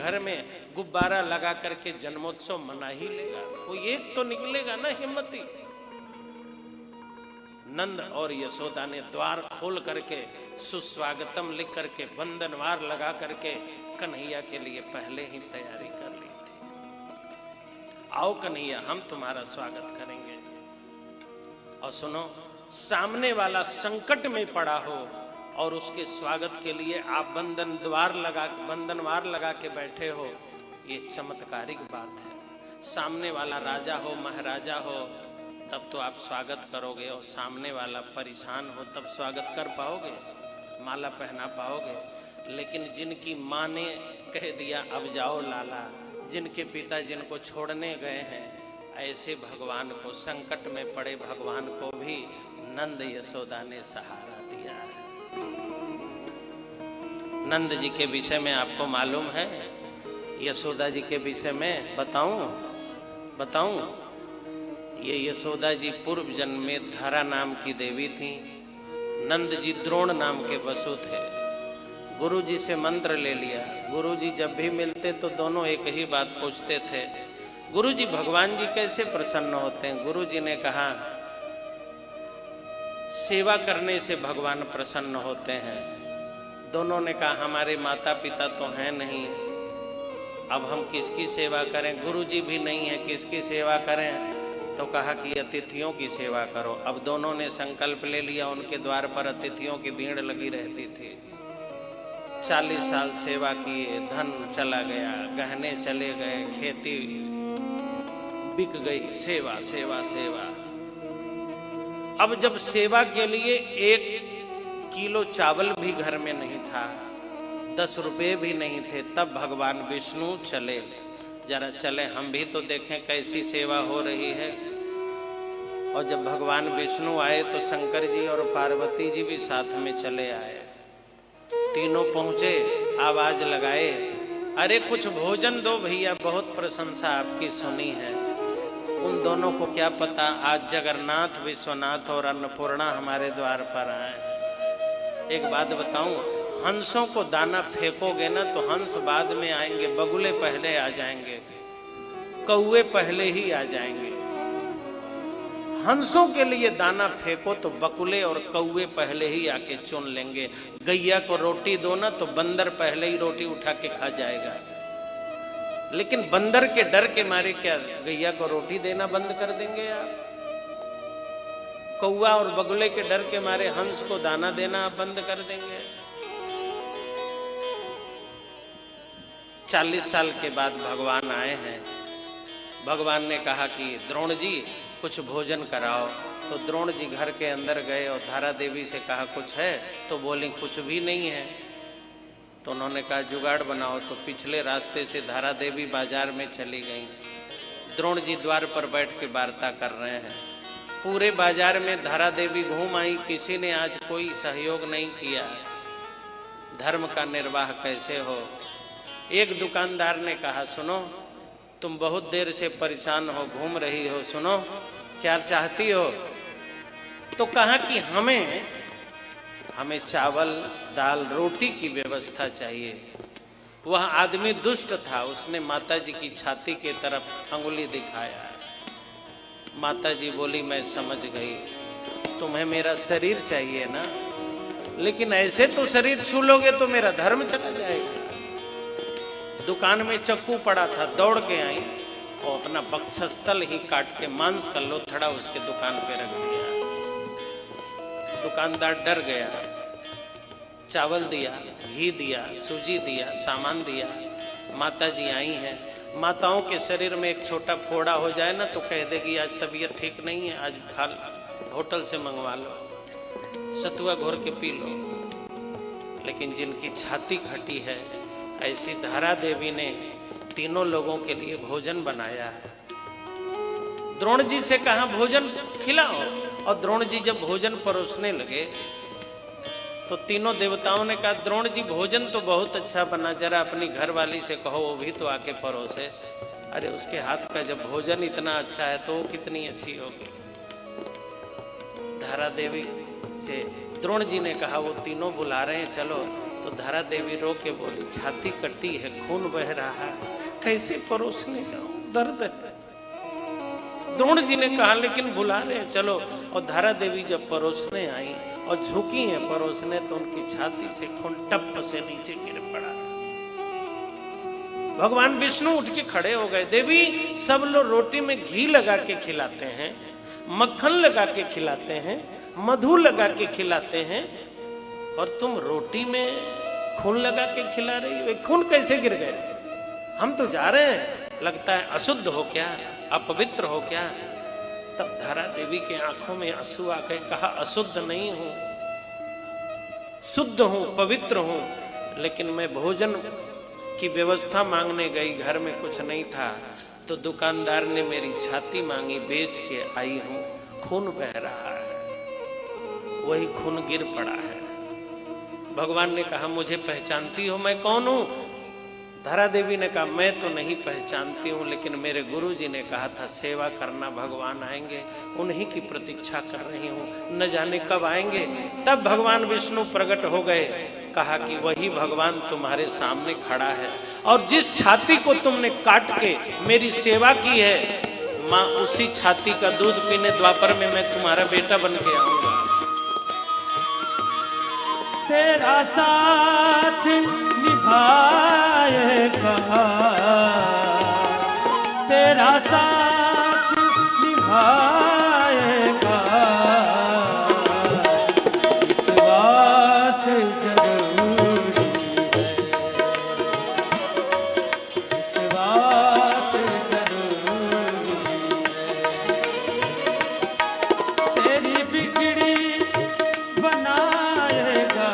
घर में गुब्बारा लगा करके जन्मोत्सव मना ही लेगा, कोई एक तो निकलेगा ना हिम्मती। नंद और यशोदा ने द्वार खोल करके सुस्वागतम लिख करके बंधनवार लगा करके कन्हैया के लिए पहले ही तैयारी कर ली थी। आओ कन्हैया, हम तुम्हारा स्वागत करेंगे। और सुनो, सामने वाला संकट में पड़ा हो और उसके स्वागत के लिए आप बंधनवार लगा के बैठे हो, ये चमत्कारिक बात है। सामने वाला राजा हो, महाराजा हो, तब तो आप स्वागत करोगे, और सामने वाला परेशान हो तब स्वागत कर पाओगे, माला पहना पाओगे। लेकिन जिनकी माँ ने कह दिया अब जाओ लाला, जिनके पिता जिनको छोड़ने गए हैं, ऐसे भगवान को, संकट में पड़े भगवान को भी नंद यशोदा ने सहारा दिया है। नंद जी के विषय में आपको मालूम है, यशोदा जी के विषय में बताऊं? ये यशोदा जी पूर्व जन्म में धरा नाम की देवी थी, नंद जी द्रोण नाम के वसु थे। गुरु जी से मंत्र ले लिया। गुरु जी जब भी मिलते तो दोनों एक ही बात पूछते थे, गुरु जी भगवान जी कैसे प्रसन्न होते हैं? गुरु जी ने कहा सेवा करने से भगवान प्रसन्न होते हैं। दोनों ने कहा हमारे माता पिता तो हैं नहीं, अब हम किसकी सेवा करें? गुरु जी भी नहीं है, किसकी सेवा करें? तो कहा कि अतिथियों की सेवा करो। अब दोनों ने संकल्प ले लिया। उनके द्वार पर अतिथियों की भीड़ लगी रहती थी। 40 साल सेवा किए, धन चला गया, गहने चले गए, खेती बिक गई, सेवा सेवा सेवा। अब जब सेवा के लिए 1 किलो चावल भी घर में नहीं था, 10 रुपये भी नहीं थे, तब भगवान विष्णु चले। जरा चले हम भी तो देखें कैसी सेवा हो रही है। और जब भगवान विष्णु आए तो शंकर जी और पार्वती जी भी साथ में चले आए। तीनों पहुंचे, आवाज लगाए, अरे कुछ भोजन दो भैया, बहुत प्रशंसा आपकी सुनी है। उन दोनों को क्या पता आज जगन्नाथ, विश्वनाथ और अन्नपूर्णा हमारे द्वार पर आए। एक बात बताऊं, हंसों को दाना फेंकोगे ना तो हंस बाद में आएंगे, बगुले पहले आ जाएंगे, कौवे पहले ही आ जाएंगे। हंसों के लिए दाना फेंको तो बकुले और कौवे पहले ही आके चुन लेंगे। गैया को रोटी दो ना तो बंदर पहले ही रोटी उठा के खा जाएगा। लेकिन बंदर के डर के मारे क्या गैया को रोटी देना बंद कर देंगे आप? कौवा और बगुले के डर के मारे हंस को दाना देना आप बंद कर देंगे? 40 साल के बाद भगवान आए हैं। भगवान ने कहा कि द्रोण जी कुछ भोजन कराओ। तो द्रोण जी घर के अंदर गए और धारा देवी से कहा कुछ है? तो बोली कुछ भी नहीं है। तो उन्होंने कहा जुगाड़ बनाओ। तो पिछले रास्ते से धारा देवी बाजार में चली गई। द्रोण जी द्वार पर बैठ के वार्ता कर रहे हैं। पूरे बाजार में धारा देवी घूम आई, किसी ने आज कोई सहयोग नहीं किया। धर्म का निर्वाह कैसे हो? एक दुकानदार ने कहा सुनो, तुम बहुत देर से परेशान हो, घूम रही हो, सुनो क्या चाहती हो? तो कहा कि हमें चावल दाल रोटी की व्यवस्था चाहिए। वह आदमी दुष्ट था, उसने माताजी की छाती की तरफ अंगुली दिखाया। माताजी बोली मैं समझ गई, तुम्हें मेरा शरीर चाहिए ना, लेकिन ऐसे तो शरीर छू लोगे तो मेरा धर्म चला जाएगा। दुकान में चक्कू पड़ा था, दौड़ के आई और अपना वक्षस्थल ही काट के मांस का लोथड़ा उसके दुकान पे रख दिया। दुकानदार डर गया। चावल दिया, घी दिया, सूजी दिया, सामान दिया। माताजी आई हैं। माताओं के शरीर में एक छोटा फोड़ा हो जाए ना तो कह देगी आज तबीयत ठीक नहीं है, आज खा होटल से मंगवा लो, सतुआ घोर के पी लो। लेकिन जिनकी छाती खटी है, ऐसी धारा देवी ने तीनों लोगों के लिए भोजन बनाया है। द्रोण जी से कहा भोजन खिलाओ, और द्रोण जी जब भोजन परोसने लगे तो तीनों देवताओं ने कहा द्रोण जी भोजन तो बहुत अच्छा बना, जरा अपनी घरवाली से कहो वो भी तो आके परोसे। अरे उसके हाथ का जब भोजन इतना अच्छा है तो वो कितनी अच्छी होगी। धारा देवी से द्रोण जी ने कहा वो तीनों बुला रहे हैं, चलो तो धारा देवी रो के बोली, छाती कटी है, खून बह रहा है, कैसे परोसने जाऊं, दर्द है। द्रोण जी ने कहा लेकिन बुला रहे, चलो। और धारा देवी जब परोसने आई और झुकी हैं परोसने, तो उनकी छाती से खून टप से नीचे गिर पड़ा। भगवान विष्णु उठ के खड़े हो गए। देवी, सब लोग रोटी में घी लगा के खिलाते हैं, मक्खन लगा के खिलाते हैं, मधु लगा के खिलाते हैं, और तुम रोटी में खून लगा के खिला रही हो। खून कैसे गिर गए? हम तो जा रहे हैं, लगता है अशुद्ध हो क्या, अपवित्र हो क्या? तब धारा देवी के आंखों में आंसू आ गए। कहा, अशुद्ध नहीं हूं, शुद्ध हूं, पवित्र हूं, लेकिन मैं भोजन की व्यवस्था मांगने गई, घर में कुछ नहीं था, तो दुकानदार ने मेरी छाती मांगी, बेच के आई हूं, खून बह रहा है, वही खून गिर पड़ा है। भगवान ने कहा, मुझे पहचानती हो, मैं कौन हूं? धारा देवी ने कहा, मैं तो नहीं पहचानती हूँ, लेकिन मेरे गुरुजी ने कहा था सेवा करना, भगवान आएंगे, उन्हीं की प्रतीक्षा कर रही हूँ, न जाने कब आएंगे। तब भगवान विष्णु प्रकट हो गए। कहा कि वही भगवान तुम्हारे सामने खड़ा है, और जिस छाती को तुमने काट के मेरी सेवा की है, माँ उसी छाती का दूध पीने द्वापर में मैं तुम्हारा बेटा बन के आऊंगा। तेरा साथ निभाएगा, तेरा साथ निभाएगा, विश्वास जरूरी है, विश्वास जरूरी है। तेरी बिगड़ी बनाएगा,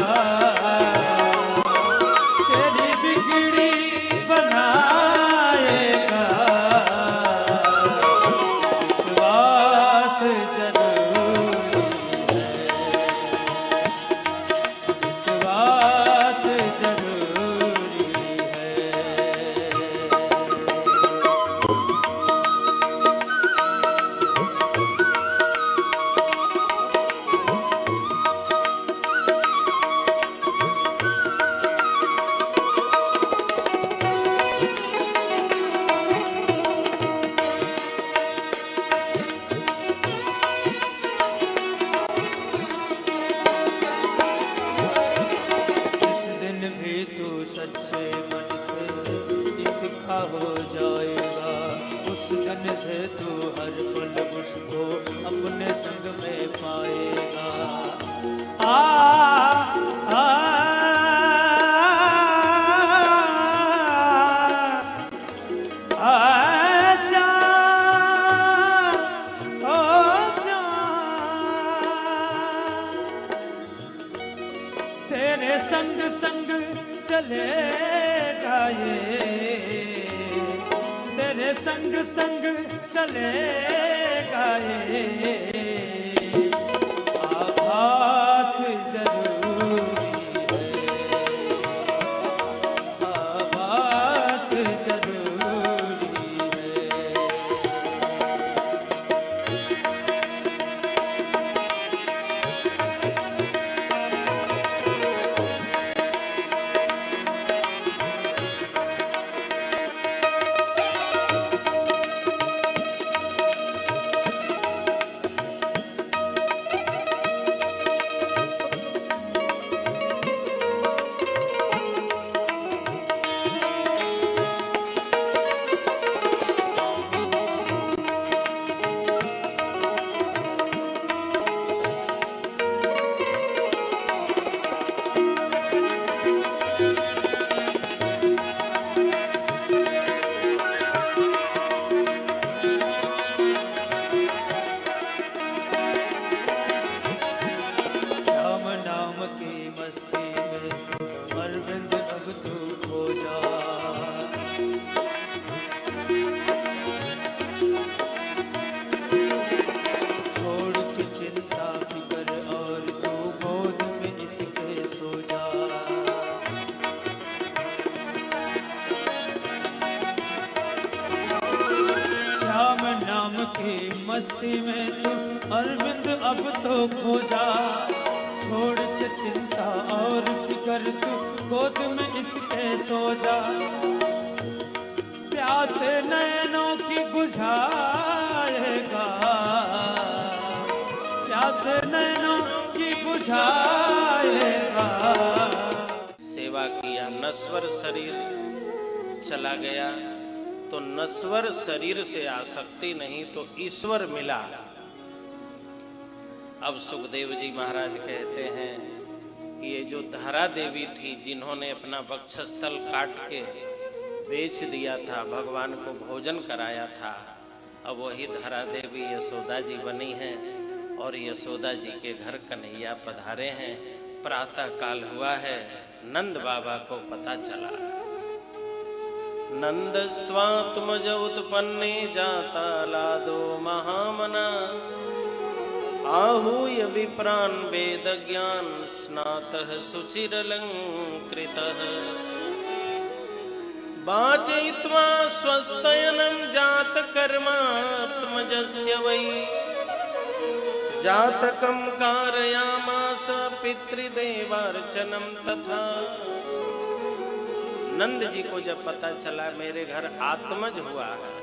तेरी बिगड़ी बनाएगा, विश्वास जरूरी है, विश्वास जरूरी है। जिस दिन भी तू सच्चे मन से इसका हो जाएगा, उस दिन से तू हर पल उसको अपने संग में पाएगा। आ, आ, आशा, ओ तेरे संग संग चलेगा ये, तेरे संग संग चलेगा ये, आभास जरूरी है, आभास जरूरी है। श्याम नाम की मस्ती में अरविंद अब तू खो जा, छोड़ के चिंता फिकर और तू गोद में इसके सो जा। श्याम नाम की मस्ती में तू अरविंद अब तो खो जा, छोड़ के चिंता और फिकर तू गोद में इसके सो जा। प्यासे नैनों की बुझाएगा, प्यासे नैनों की बुझाएगा। सेवा किया, नश्वर शरीर चला गया, तो नश्वर शरीर से आसक्ति नहीं तो ईश्वर मिला। अब सुखदेव जी महाराज कहते हैं कि ये जो धरा देवी थी, जिन्होंने अपना वक्षस्थल काट के बेच दिया था, भगवान को भोजन कराया था, अब वही धरा देवी यशोदा जी बनी हैं और यशोदा जी के घर कन्हैया पधारे हैं। प्रातः काल हुआ है, नंद बाबा को पता चला। नंदस्त्वात्मज उत्पन्ने जाता लादो महामना, आहूय विप्रान वेद ज्ञान स्नातः सुचिरलंकृतः, वाचयित्वा स्वस्तयनं जात कर्मात्मजस्य वै, जातकं कारयामास पितृदेवार्चनं तथा। नंद जी को जब पता चला मेरे घर आत्मज हुआ है,